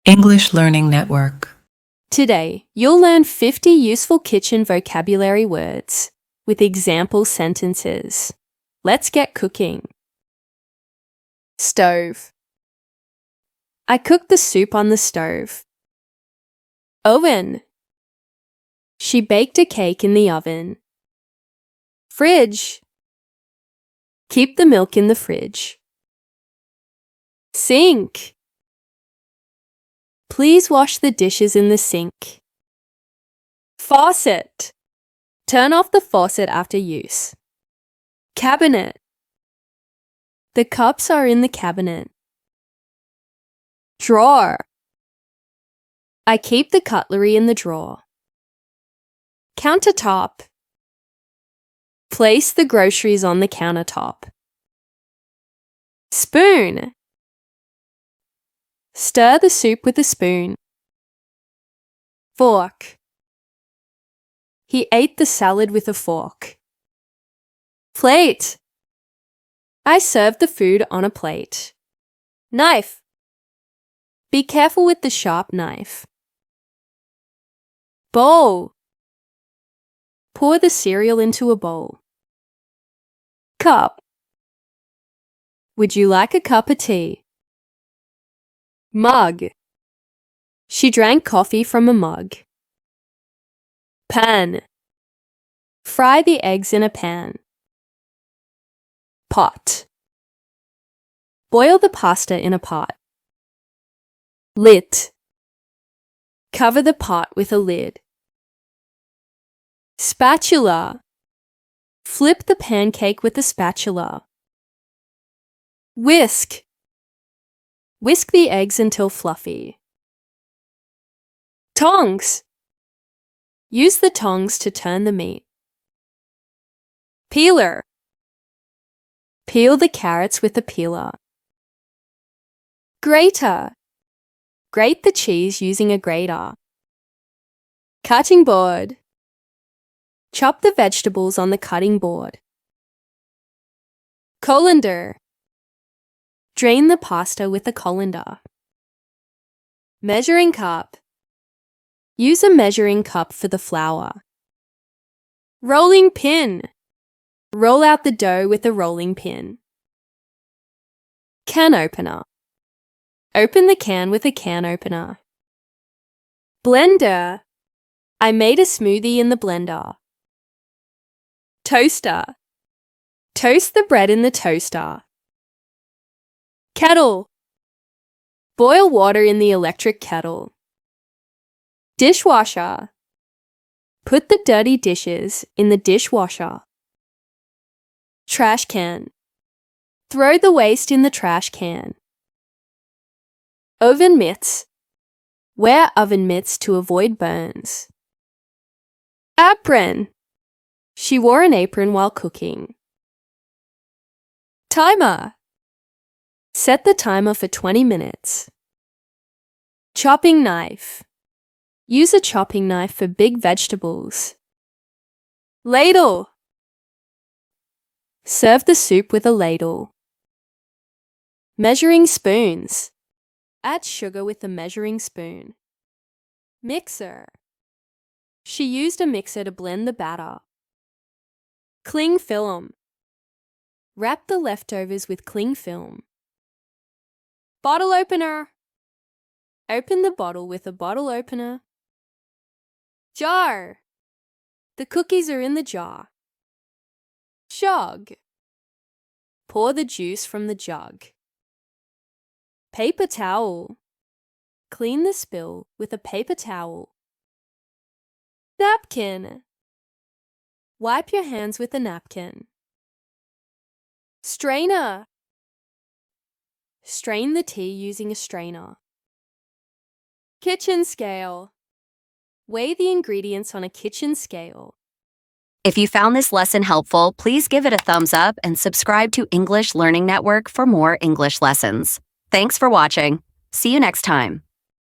English Learning Network. Today, you'll learn 50 useful kitchen vocabulary words with example sentences. Let's get cooking. Stove. I cooked the soup on the stove. Oven. She baked a cake in the oven. Fridge. Keep the milk in the fridge. Sink. Please wash the dishes in the sink. Faucet. Turn off the faucet after use. Cabinet. The cups are in the cabinet. Drawer. I keep the cutlery in the drawer. Countertop. Place the groceries on the countertop. Spoon. Stir the soup with a spoon. Fork. He ate the salad with a fork. Plate. I served the food on a plate. Knife. Be careful with the sharp knife. Bowl. Pour the cereal into a bowl. Cup. Would you like a cup of tea? Mug. She drank coffee from a mug. Pan. Fry the eggs in a pan. Pot. Boil the pasta in a pot. Lid. Cover the pot with a lid. Spatula. Flip the pancake with a spatula. Whisk. Whisk the eggs until fluffy. Tongs. Use the tongs to turn the meat. Peeler. Peel the carrots with a peeler. Grater. Grate the cheese using a grater. Cutting board. Chop the vegetables on the cutting board. Colander. Drain the pasta with a colander. Measuring cup. Use a measuring cup for the flour. Rolling pin. Roll out the dough with a rolling pin. Can opener. Open the can with a can opener. Blender. I made a smoothie in the blender. Toaster. Toast the bread in the toaster. Kettle. Boil water in the electric kettle. Dishwasher. Put the dirty dishes in the dishwasher. Trash can. Throw the waste in the trash can. Oven mitts. Wear oven mitts to avoid burns. Apron. She wore an apron while cooking. Timer. Set the timer for 20 minutes. Chopping knife. Use a chopping knife for big vegetables. Ladle. Serve the soup with a ladle. Measuring spoons. Add sugar with a measuring spoon. Mixer. She used a mixer to blend the batter. Cling film. Wrap the leftovers with cling film. Bottle opener. Open the bottle with a bottle opener. Jar. The cookies are in the jar. Jug. Pour the juice from the jug. Paper towel. Clean the spill with a paper towel. Napkin. Wipe your hands with a napkin. Strainer. Strain the tea using a strainer. Kitchen scale. Weigh the ingredients on a kitchen scale. If you found this lesson helpful, please give it a thumbs up and subscribe to English Learning Network for more English lessons. Thanks for watching. See you next time.